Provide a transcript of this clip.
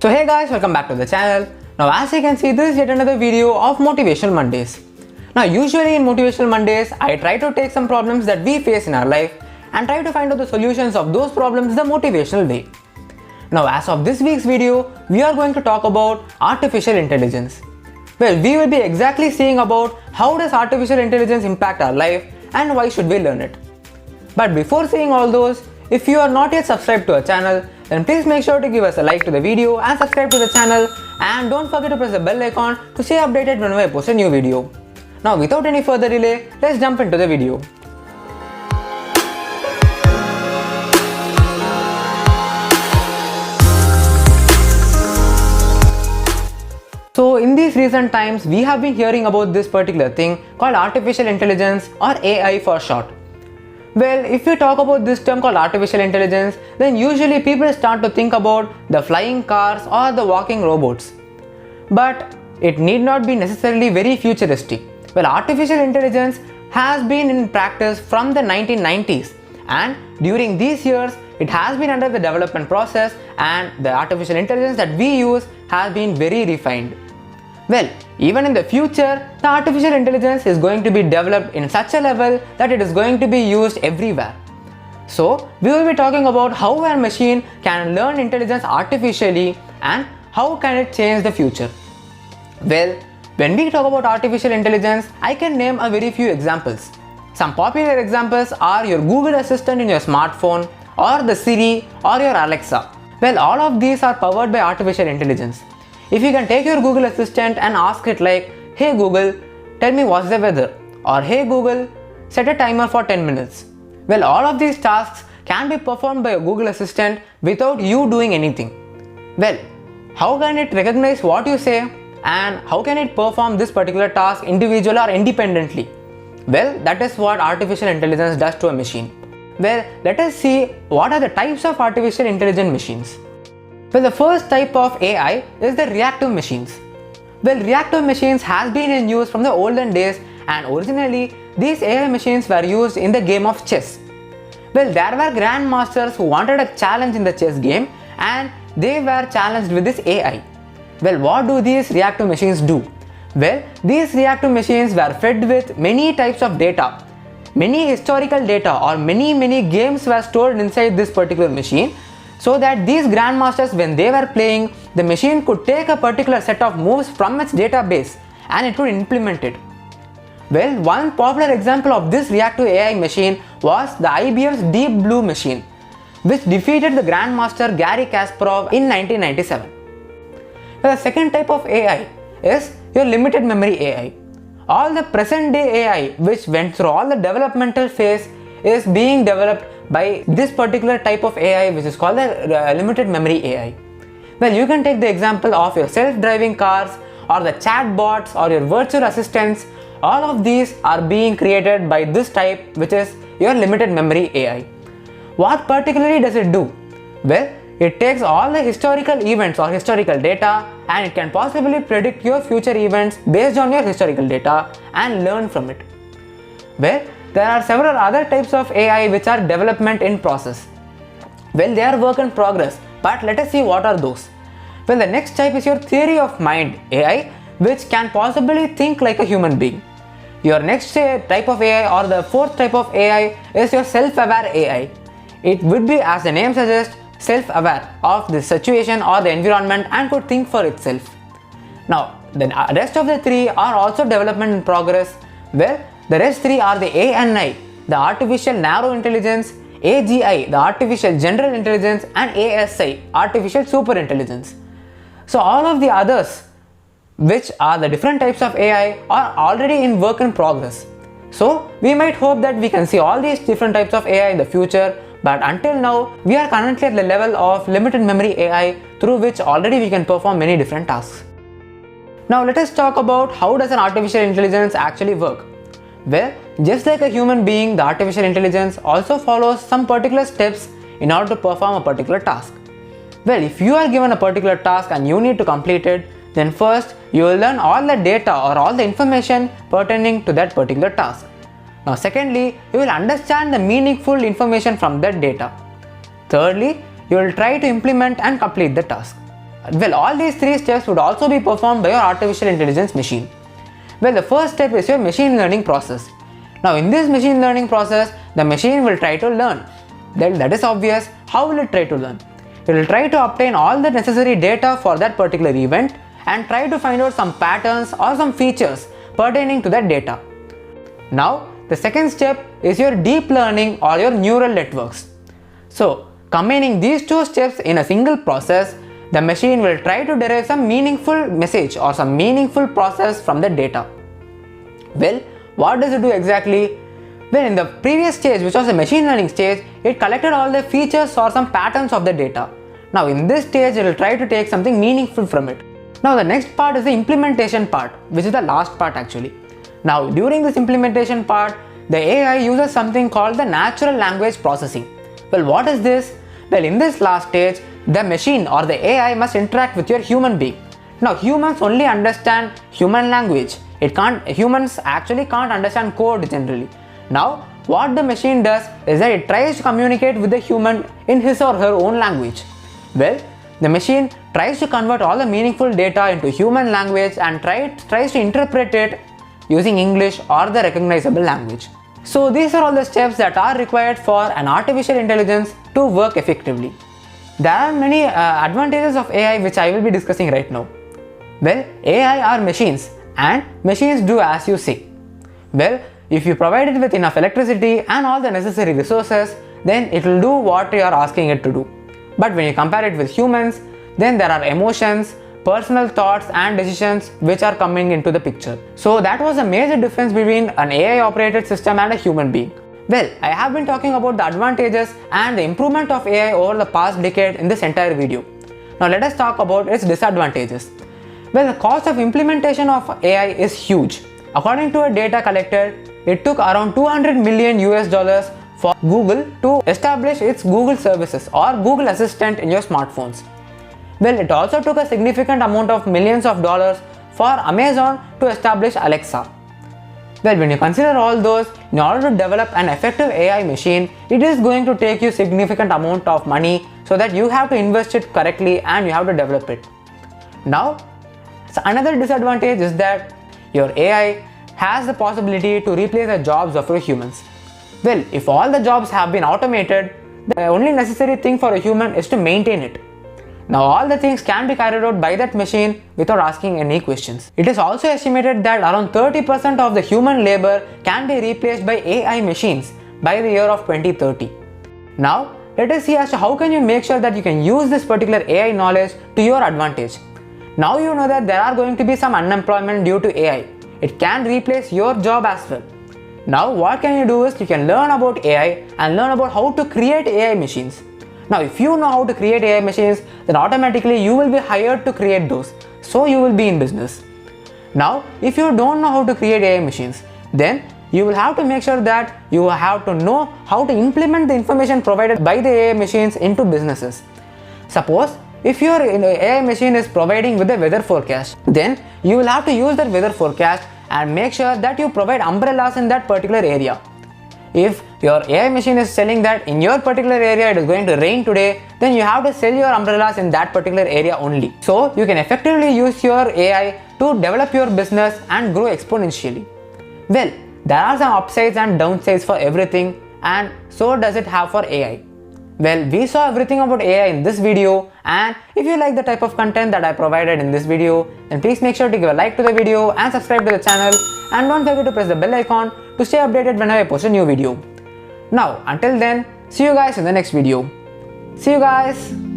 So hey guys, welcome back to the channel. Now as you can see, this is yet another video of Motivational Mondays. Now usually in Motivational Mondays, I try to take some problems that we face in our life and try to find out the solutions of those problems the motivational way. Now as of this week's video, we are going to talk about artificial intelligence. Well, we will be exactly seeing about how does artificial intelligence impact our life and why should we learn it. But before seeing all those, if you are not yet subscribed to our channel, then please make sure to give us a like to the video and subscribe to the channel, and don't forget to press the bell icon to stay updated whenever I post a new video. Now without any further delay, let's jump into the video. So in these recent times, we have been hearing about this particular thing called artificial intelligence, or AI for short. Well, if we talk about this term called artificial intelligence, then usually people start to think about the flying cars or the walking robots. But it need not be necessarily very futuristic. Well, artificial intelligence has been in practice from the 1990s, and during these years it has been under the development process, and the artificial intelligence that we use has been very refined. Well, even in the future, the artificial intelligence is going to be developed in such a level that it is going to be used everywhere. So, we will be talking about how a machine can learn intelligence artificially and how can it change the future. Well, when we talk about artificial intelligence, I can name a very few examples. Some popular examples are your Google Assistant in your smartphone, or the Siri, or your Alexa. Well, all of these are powered by artificial intelligence. If you can take your Google Assistant and ask it like, "Hey Google, tell me what's the weather," or "Hey Google, set a timer for 10 minutes." Well, all of these tasks can be performed by a Google Assistant without you doing anything. Well, how can it recognize what you say, and how can it perform this particular task individually or independently? Well, that is what artificial intelligence does to a machine. Well, let us see what are the types of artificial intelligent machines. Well, the first type of AI is the reactive machines. Well, reactive machines has been in use from the olden days, and originally these AI machines were used in the game of chess. Well, there were grandmasters who wanted a challenge in the chess game, and they were challenged with this AI. Well, what do these reactive machines do? Well, these reactive machines were fed with many types of data. Many historical data or many games were stored inside this particular machine, so that these grandmasters, when they were playing, the machine could take a particular set of moves from its database and it could implement it. Well, one popular example of this reactive AI machine was the IBM's Deep Blue machine, which defeated the grandmaster Garry Kasparov in 1997. The second type of AI is your limited memory AI. All the present day AI which went through all the developmental phase is being developed by this particular type of AI, which is called the limited memory AI. Well, you can take the example of your self-driving cars, or the chatbots, or your virtual assistants. All of these are being created by this type, which is your limited memory AI. What particularly does it do? Well, it takes all the historical events or historical data, and it can possibly predict your future events based on your historical data and learn from it. Well, there are several other types of AI which are development in process. Well, they are work in progress, but let us see what are those. Well, the next type is your theory of mind AI, which can possibly think like a human being. Your next type of AI, or the fourth type of AI, is your self-aware AI. It would be, as the name suggests, self-aware of the situation or the environment and could think for itself. Now, the rest of the three are also development in progress. Well, the rest three are the ANI, the artificial narrow intelligence, AGI, the artificial general intelligence, and ASI, artificial super intelligence. So all of the others, which are the different types of AI, are already in work in progress. So we might hope that we can see all these different types of AI in the future, but until now we are currently at the level of limited memory AI, through which already we can perform many different tasks. Now let us talk about how does an artificial intelligence actually work. Well, just like a human being, the artificial intelligence also follows some particular steps in order to perform a particular task. Well, if you are given a particular task and you need to complete it, then first you will learn all the data or all the information pertaining to that particular task. Now secondly, you will understand the meaningful information from that data. Thirdly, you will try to implement and complete the task. Well, all these three steps would also be performed by your artificial intelligence machine. Well, the first step is your machine learning process. Now, in this machine learning process, the machine will try to learn. That is obvious. How will it try to learn? It will try to obtain all the necessary data for that particular event and try to find out some patterns or some features pertaining to that data. Now, the second step is your deep learning or your neural networks. So, combining these two steps in a single process, the machine will try to derive some meaningful message or some meaningful process from the data. Well, what does it do exactly? Well, in the previous stage, which was the machine learning stage, it collected all the features or some patterns of the data. Now, in this stage, it will try to take something meaningful from it. Now, the next part is the implementation part, which is the last part actually. Now, during this implementation part, the AI uses something called the natural language processing. Well, what is this? Well, in this last stage, the machine or the AI must interact with your human being. Now, humans only understand human language. Humans actually can't understand code generally. Now, what the machine does is that it tries to communicate with the human in his or her own language. Well, the machine tries to convert all the meaningful data into human language and tries to interpret it using English or the recognizable language. So these are all the steps that are required for an artificial intelligence to work effectively. There are many advantages of AI which I will be discussing right now. Well, AI are machines and machines do as you say. Well, if you provide it with enough electricity and all the necessary resources, then it will do what you are asking it to do. But when you compare it with humans, then there are emotions, personal thoughts and decisions which are coming into the picture. So that was a major difference between an AI operated system and a human being. Well, I have been talking about the advantages and the improvement of AI over the past decade in this entire video. Now let us talk about its disadvantages. Well, the cost of implementation of AI is huge. According to a data collected, it took around $200 million for Google to establish its Google services or Google Assistant in your smartphones. Well, it also took a significant amount of millions of dollars for Amazon to establish Alexa. Well, when you consider all those, in order to develop an effective AI machine, it is going to take you significant amount of money, so that you have to invest it correctly and you have to develop it. Now, another disadvantage is that your AI has the possibility to replace the jobs of your humans. Well, if all the jobs have been automated, the only necessary thing for a human is to maintain it. Now all the things can be carried out by that machine without asking any questions. It is also estimated that around 30% of the human labor can be replaced by AI machines by the year of 2030. Now let us see as to how can you make sure that you can use this particular AI knowledge to your advantage. Now you know that there are going to be some unemployment due to AI. It can replace your job as well. Now what can you do is you can learn about AI and learn about how to create AI machines. Now if you know how to create AI machines, then automatically you will be hired to create those. So you will be in business. Now if you don't know how to create AI machines, then you will have to make sure that you have to know how to implement the information provided by the AI machines into businesses. Suppose if your AI machine is providing with the weather forecast, then you will have to use that weather forecast and make sure that you provide umbrellas in that particular area. If your AI machine is telling that in your particular area it is going to rain today, then you have to sell your umbrellas in that particular area only. So you can effectively use your AI to develop your business and grow exponentially. Well, there are some upsides and downsides for everything, and so does it have for AI. Well, we saw everything about AI in this video, and if you like the type of content that I provided in this video, then please make sure to give a like to the video and subscribe to the channel, and don't forget to press the bell icon to stay updated whenever I post a new video. Now, until then, see you guys in the next video. See you guys!